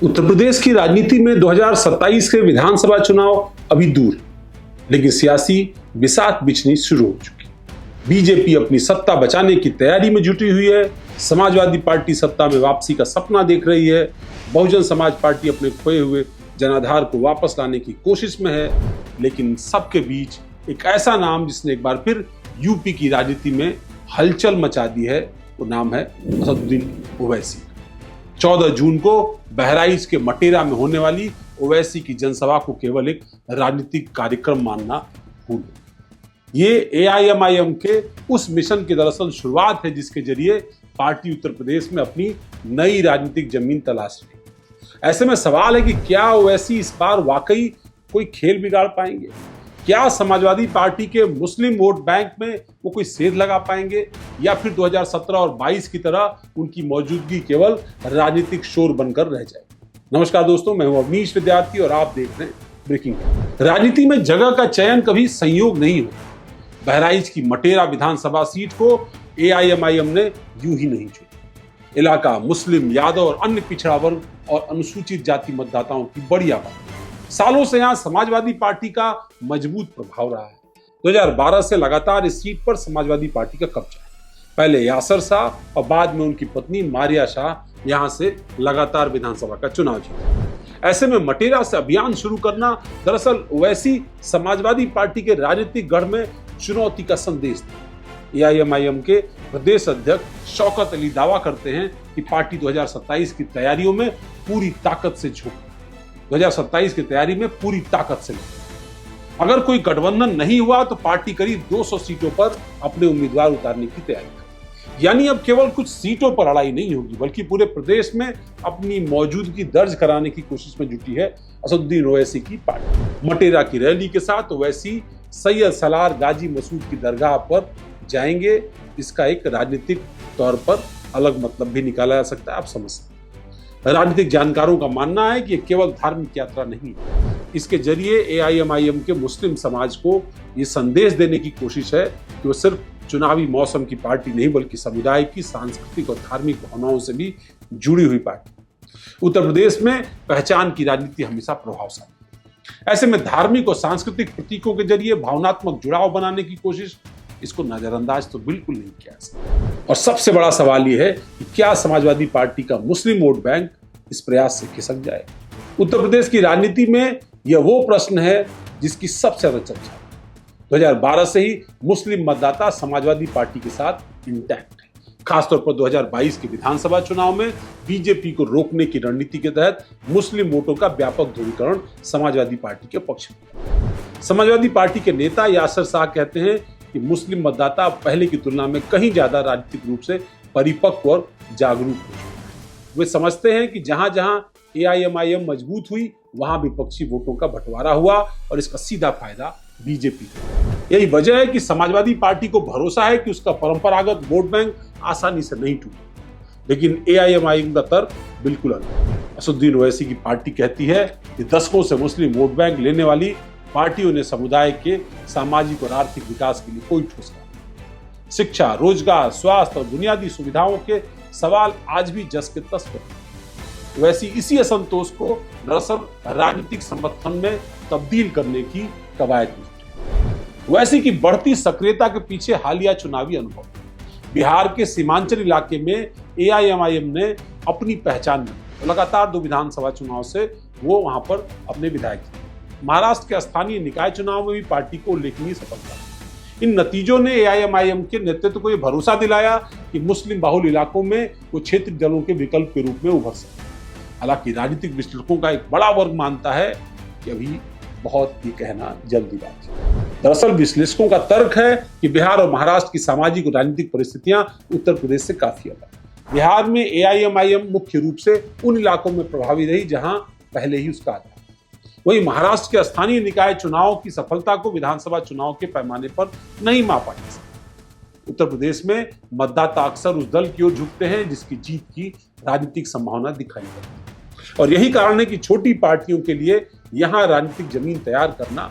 उत्तर प्रदेश की राजनीति में 2027 के विधानसभा चुनाव अभी दूर, लेकिन सियासी बिसात बिछनी शुरू हो चुकी। बीजेपी अपनी सत्ता बचाने की तैयारी में जुटी हुई है। समाजवादी पार्टी सत्ता में वापसी का सपना देख रही है। बहुजन समाज पार्टी अपने खोए हुए जनाधार को वापस लाने की कोशिश में है। लेकिन सबके बीच एक ऐसा नाम जिसने एक बार फिर यूपी की राजनीति में हलचल मचा दी है, वो नाम है असदुद्दीन ओवैसी। 14 जून को बहराइच के मटेरा में होने वाली ओवैसी की जनसभा को केवल एक राजनीतिक कार्यक्रम मानना भूल। ये एआईएमआईएम के उस मिशन की दरअसल शुरुआत है जिसके जरिए पार्टी उत्तर प्रदेश में अपनी नई राजनीतिक जमीन तलाश रही। ऐसे में सवाल है कि क्या ओवैसी इस बार वाकई कोई खेल बिगाड़ पाएंगे? क्या समाजवादी पार्टी के मुस्लिम वोट बैंक में वो कोई सेंध लगा पाएंगे, या फिर 2017 और 22 की तरह उनकी मौजूदगी केवल राजनीतिक शोर बनकर रह जाएगी? नमस्कार दोस्तों, मैं हूं अवनीश विद्यार्थी और आप देख रहे हैं ब्रेकिंग। राजनीति में जगह का चयन कभी संयोग नहीं होता। बहराइच की मटेरा विधानसभा सीट को एआईएमआईएम ने यूं ही नहीं चुनी। इलाका मुस्लिम, यादव और अन्य पिछड़ा वर्ग और अनुसूचित जाति मतदाताओं की बड़ी आबादी। सालों से यहां समाजवादी पार्टी का मजबूत प्रभाव रहा है। 2012 से लगातार इस सीट पर समाजवादी पार्टी का कब्जा है। पहले यासर शाह और बाद में उनकी पत्नी मारिया शाह यहां से लगातार विधानसभा का चुनाव जीते। ऐसे में मटेरा से अभियान शुरू करना दरअसल ओवैसी समाजवादी पार्टी के राजनीतिक गढ़ में चुनौती का संदेश था। एआईएमआईएम के प्रदेश अध्यक्ष शौकत अली दावा करते हैं कि पार्टी 2027 की तैयारियों में पूरी ताकत से झोंके। 2027 की तैयारी में पूरी ताकत से लगे। अगर कोई गठबंधन नहीं हुआ तो पार्टी करीब 200 सीटों पर अपने उम्मीदवार उतारने की तैयारी करेगी। यानी अब केवल कुछ सीटों पर लड़ाई नहीं होगी, बल्कि पूरे प्रदेश में अपनी मौजूदगी दर्ज कराने की कोशिश में जुटी है असदुद्दीन ओवैसी की पार्टी। मटेरा की रैली के साथ ओवैसी सैयद सलार गाजी मसूद की दरगाह पर जाएंगे। इसका एक राजनीतिक तौर पर अलग मतलब भी निकाला जा सकता है, आप समझ सकते हैं। राजनीतिक जानकारों का मानना है कि ये केवल धार्मिक यात्रा नहीं है। इसके जरिए एआईएमआईएम के मुस्लिम समाज को ये संदेश देने की कोशिश है कि वो सिर्फ चुनावी मौसम की पार्टी नहीं, बल्कि समुदाय की सांस्कृतिक और धार्मिक भावनाओं से भी जुड़ी हुई पार्टी। उत्तर प्रदेश में पहचान की राजनीति हमेशा प्रभावशाली है। ऐसे में धार्मिक और सांस्कृतिक प्रतीकों के जरिए भावनात्मक जुड़ाव बनाने की कोशिश, इसको नजरअंदाज तो बिल्कुल नहीं किया जा सकता। और सबसे बड़ा सवाल यह है कि क्या समाजवादी पार्टी का मुस्लिम वोट बैंक इस प्रयास से खिसक जाए? उत्तर प्रदेश की राजनीति में यह वो प्रश्न है जिसकी सबसे ज्यादा चर्चा है। 2012 से ही मुस्लिम मतदाता समाजवादी पार्टी के साथ इंटैक्ट है। खासतौर पर 2022 के विधानसभा चुनाव में बीजेपी को रोकने की रणनीति के तहत मुस्लिम वोटों का व्यापक ध्रुवीकरण समाजवादी पार्टी के पक्ष में। समाजवादी पार्टी के नेता यासर शाह कहते हैं कि मुस्लिम मतदाता पहले की तुलना में कहीं ज्यादा राजनीतिक रूप से परिपक्व और जागरूक हो चुके हैं। वे समझते हैं कि जहां जहां एआईएमआईएम मजबूत हुई, वहां विपक्षी वोटों का बंटवारा हुआ और इसका सीधा फायदा बीजेपी को। यही वजह है कि समाजवादी पार्टी को भरोसा है कि उसका परंपरागत वोट बैंक आसानी से नहीं टूटेगा। लेकिन एआईएमआईएम का तर्क बिल्कुल अलग है। असदुद्दीन ओवैसी की पार्टी कहती है कि दशकों से मुस्लिम वोट बैंक लेने वाली पार्टियों ने समुदाय के सामाजिक और आर्थिक विकास के लिए कोई ठोस काम नहीं। शिक्षा, रोजगार, स्वास्थ्य और बुनियादी सुविधाओं के सवाल आज भी जस के तस पर। वैसी इसी असंतोष को दरअसल राजनीतिक समर्थन में तब्दील करने की कवायद में। वैसी की बढ़ती सक्रियता के पीछे हालिया चुनावी अनुभव। बिहार के सीमांचल इलाके में एआईएमआईएम ने अपनी पहचान बनाई। लगातार 2 विधानसभा चुनाव से वो वहां पर अपने विधायक थे। महाराष्ट्र के स्थानीय निकाय चुनाव में भी पार्टी को उल्लेखनीय सफलता। इन नतीजों ने एआईएमआईएम के नेतृत्व को यह भरोसा दिलाया कि मुस्लिम बहुल इलाकों में वो क्षेत्रीय दलों के विकल्प के रूप में उभर सकते। हालांकि राजनीतिक विश्लेषकों का एक बड़ा वर्ग मानता है कि अभी बहुत ये कहना जल्दी बात है। दरअसल विश्लेषकों का तर्क है कि बिहार और महाराष्ट्र की सामाजिक और राजनीतिक परिस्थितियां उत्तर प्रदेश से काफी अलग है। बिहार में एआईएमआईएम मुख्य रूप से उन इलाकों में प्रभावी रही जहां पहले ही उसका आधार। वहीं महाराष्ट्र के स्थानीय निकाय चुनाव की सफलता को विधानसभा चुनाव के पैमाने पर नहीं मापा जा सकता। उत्तर प्रदेश में मतदाता अक्सर उस दल की ओर झुकते हैं जिसकी जीत की राजनीतिक संभावना दिखाई देती है। और यही कारण है कि छोटी पार्टियों के लिए यहां राजनीतिक जमीन तैयार करना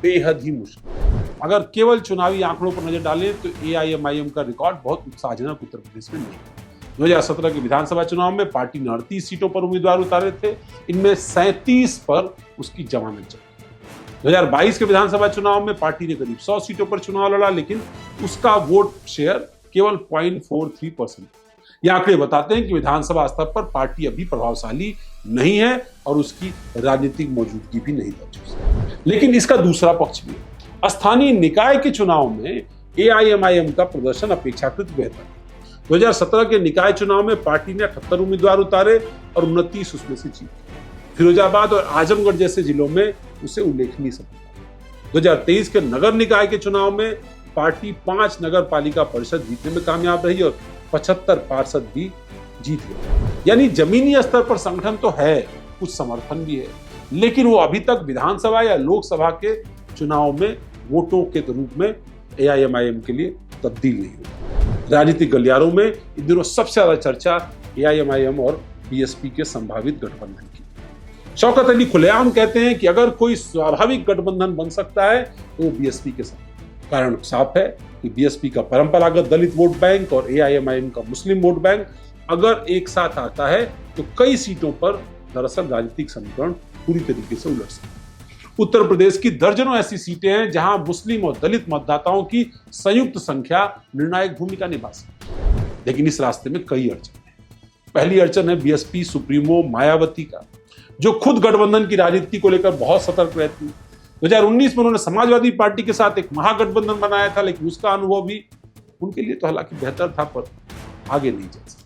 बेहद ही मुश्किल। अगर केवल चुनावी आंकड़ों पर नजर डालें तो एआईएमआईएम का रिकॉर्ड बहुत उत्साहजनक उत्तर प्रदेश में नहीं है। 2017 के विधानसभा चुनाव में पार्टी ने 38 सीटों पर उम्मीदवार उतारे थे, इनमें 37 पर उसकी जमानत चली। 2022 के विधानसभा चुनाव में पार्टी ने करीब 100 सीटों पर चुनाव लड़ा, लेकिन उसका वोट शेयर केवल 0.43%। ये आंकड़े बताते हैं कि विधानसभा स्तर पर पार्टी अभी प्रभावशाली नहीं है और उसकी राजनीतिक मौजूदगी भी नहीं दर्ज हो सकती। लेकिन इसका दूसरा पक्ष भी है। स्थानीय निकाय के चुनाव में एआईएमआईएम का प्रदर्शन अपेक्षाकृत बेहतर है। 2017 के निकाय चुनाव में पार्टी ने 78 उम्मीदवार उतारे और 29 उसमें से जीते। फिरोजाबाद और आजमगढ़ जैसे जिलों में उसे उल्लेखनीय सफलता। 2023 के नगर निकाय के चुनाव में पार्टी 5 नगर पालिका परिषद जीतने में कामयाब रही और 75 पार्षद भी जीत गए। यानी जमीनी स्तर पर संगठन तो है, कुछ समर्थन भी है, लेकिन वो अभी तक विधानसभा या लोकसभा के चुनाव में वोटों के रूप में एआईएमआईएम के लिए तब्दील नहीं हुआ। राजनीतिक गलियारों में इन दिनों सबसे ज्यादा चर्चा एआईएमआईएम और बीएसपी के संभावित गठबंधन की। शौकत अली खुलेआम कहते हैं कि अगर कोई स्वाभाविक गठबंधन बन सकता है तो वो बीएसपी के साथ। कारण साफ है कि बीएसपी का परंपरागत दलित वोट बैंक और एआईएमआईएम का मुस्लिम वोट बैंक अगर एक साथ आता है तो कई सीटों पर दरअसल राजनीतिक समीकरण पूरी तरीके से उलट सकते हैं। उत्तर प्रदेश की दर्जनों ऐसी सीटें हैं जहां मुस्लिम और दलित मतदाताओं की संयुक्त संख्या निर्णायक भूमिका निभा सकती है, लेकिन इस रास्ते में कई अड़चन है। पहली अड़चन है बीएसपी सुप्रीमो मायावती का, जो खुद गठबंधन की राजनीति को लेकर बहुत सतर्क रहती है। 2019 में उन्होंने समाजवादी पार्टी के साथ एक महागठबंधन बनाया था, लेकिन उसका अनुभव भी उनके लिए तो हालांकि बेहतर था, पर आगे नहीं जा सकता।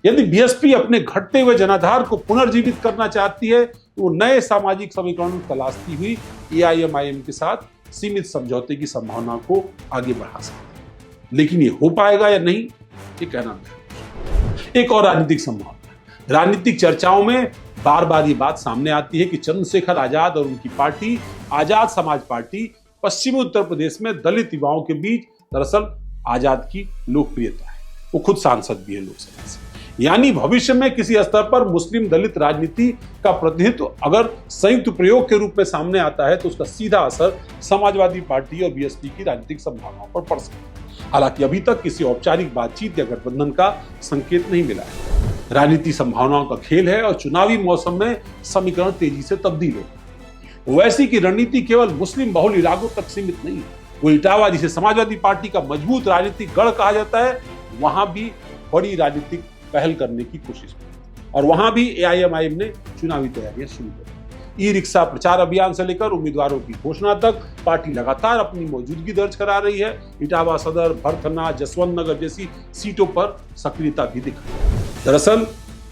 यदि बीएसपी अपने घटते हुए जनाधार को पुनर्जीवित करना चाहती है तो वो नए सामाजिक समीकरण तलाशती हुई एआईएमआईएम के साथ सीमित समझौते की संभावना को आगे बढ़ा सकती है, लेकिन ये हो पाएगा या नहीं ये कहना नहीं। एक और राजनीतिक संभावना, राजनीतिक चर्चाओं में बार बार ये बात सामने आती है कि चंद्रशेखर आजाद और उनकी पार्टी आजाद समाज पार्टी पश्चिमी उत्तर प्रदेश में दलित युवाओं के बीच दरअसल आजाद की लोकप्रियता है। वो खुद सांसद भी है लोकसभा से। यानी भविष्य में किसी स्तर पर मुस्लिम दलित राजनीति का प्रतिनिधित्व अगर संयुक्त प्रयोग के रूप में सामने आता है तो उसका सीधा असर समाजवादी पार्टी और बीएसपी की राजनीतिक संभावनाओं पर पड़ सकता है। हालांकि अभी तक किसी औपचारिक बातचीत या गठबंधन का संकेत नहीं मिला है। राजनीति संभावनाओं का खेल है और चुनावी मौसम में समीकरण तेजी से तब्दील होता है। ओवैसी की रणनीति केवल मुस्लिम बहुल इलाकों तक सीमित नहीं है। वो इटावा, जिसे समाजवादी पार्टी का मजबूत राजनीतिक गढ़ कहा जाता है, वहां भी बड़ी राजनीतिक पहल करने की कोशिश की और वहां भी एआईएमआईएम ने चुनावी तैयारियां शुरू कर दी। ई रिक्शा प्रचार अभियान से लेकर उम्मीदवारों की घोषणा तक पार्टी लगातार अपनी मौजूदगी दर्ज करा रही है। इटावा सदर, भरथना, जसवंत नगर जैसी सीटों पर सक्रियता भी दिखाई। दरअसल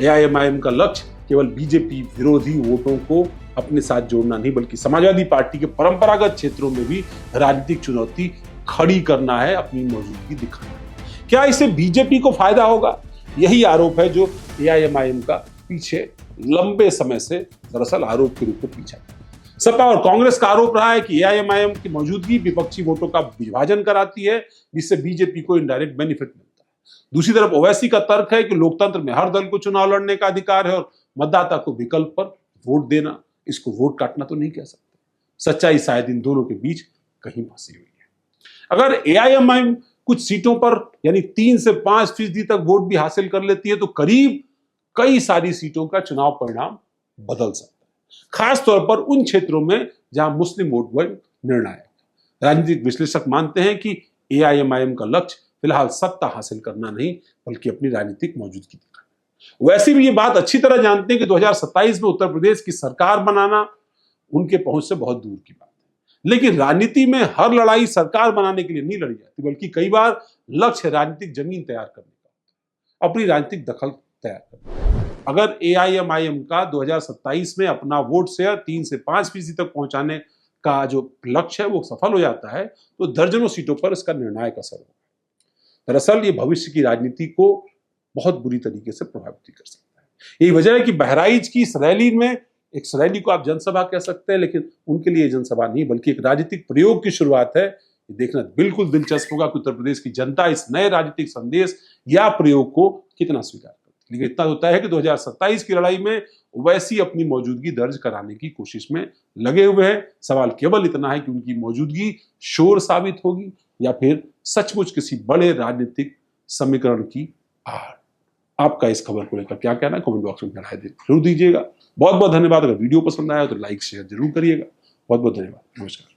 एआईएमआईएम का लक्ष्य केवल बीजेपी विरोधी वोटों को अपने साथ जोड़ना नहीं, बल्कि समाजवादी पार्टी के परंपरागत क्षेत्रों में भी राजनीतिक चुनौती खड़ी करना है, अपनी मौजूदगी दिखाना है। क्या इससे बीजेपी को फायदा होगा? यही आरोप है जो एआईएमआईएम का पीछे लंबे समय से दरअसल आरोप के रूप में पीछा है। सपा और कांग्रेस का आरोप रहा है कि एआईएमआईएम की मौजूदगी विपक्षी वोटों का विभाजन कराती है, जिससे बीजेपी को इनडायरेक्ट बेनिफिट मिलता है। दूसरी तरफ ओवैसी का तर्क है कि लोकतंत्र में हर दल को चुनाव लड़ने का अधिकार है और मतदाता को विकल्प पर वोट देना, इसको वोट काटना तो नहीं कह सकते। सच्चाई शायद इन दोनों के बीच कहीं फंसी हुई है। अगर एआईएमआईएम कुछ सीटों पर यानी 3 से 5% तक वोट भी हासिल कर लेती है तो करीब कई सारी सीटों का चुनाव परिणाम बदल सकता है, खासतौर पर उन क्षेत्रों में जहां मुस्लिम वोट बैंक निर्णायक है। राजनीतिक विश्लेषक मानते हैं कि एआईएमआईएम का लक्ष्य फिलहाल सत्ता हासिल करना नहीं, बल्कि अपनी राजनीतिक मौजूदगी दिखाना। वैसे भी ये बात अच्छी तरह जानते हैं कि 2027 में उत्तर प्रदेश की सरकार बनाना उनके पहुंच से बहुत दूर की बात है। लेकिन राजनीति में हर लड़ाई सरकार बनाने के लिए नहीं लड़ी जाती, बल्कि कई बार लक्ष्य राजनीतिक जमीन तैयार करने का, अपनी राजनीतिक दखल तैयार करने। अगर एआईएमआईएम का 2027 में अपना वोट शेयर 3 से 5% तक पहुंचाने का जो लक्ष्य है वो सफल हो जाता है तो दर्जनों सीटों पर इसका निर्णायक असर होगा। दरअसल ये भविष्य की राजनीति को बहुत बुरी तरीके से प्रभावित कर सकता है। यही वजह है कि बहराइच की इस रैली में, एक रैली को आप जनसभा कह सकते हैं, लेकिन उनके लिए जनसभा नहीं बल्कि एक राजनीतिक प्रयोग की शुरुआत है। ये देखना बिल्कुल दिलचस्प होगा कि उत्तर प्रदेश की जनता इस नए राजनीतिक संदेश या प्रयोग को कितना स्वीकार करती है। लेकिन इतना होता है कि 2027 की लड़ाई में ओवैसी अपनी मौजूदगी दर्ज कराने की कोशिश में लगे हुए हैं। सवाल केवल इतना है कि उनकी मौजूदगी शोर साबित होगी या फिर सचमुच किसी बड़े राजनीतिक समीकरण की आड़। आपका इस खबर को लेकर क्या कहना है, कमेंट बॉक्स में राय जरूर दीजिएगा। बहुत बहुत धन्यवाद। अगर वीडियो पसंद आया तो लाइक शेयर जरूर करिएगा। बहुत बहुत धन्यवाद। नमस्कार।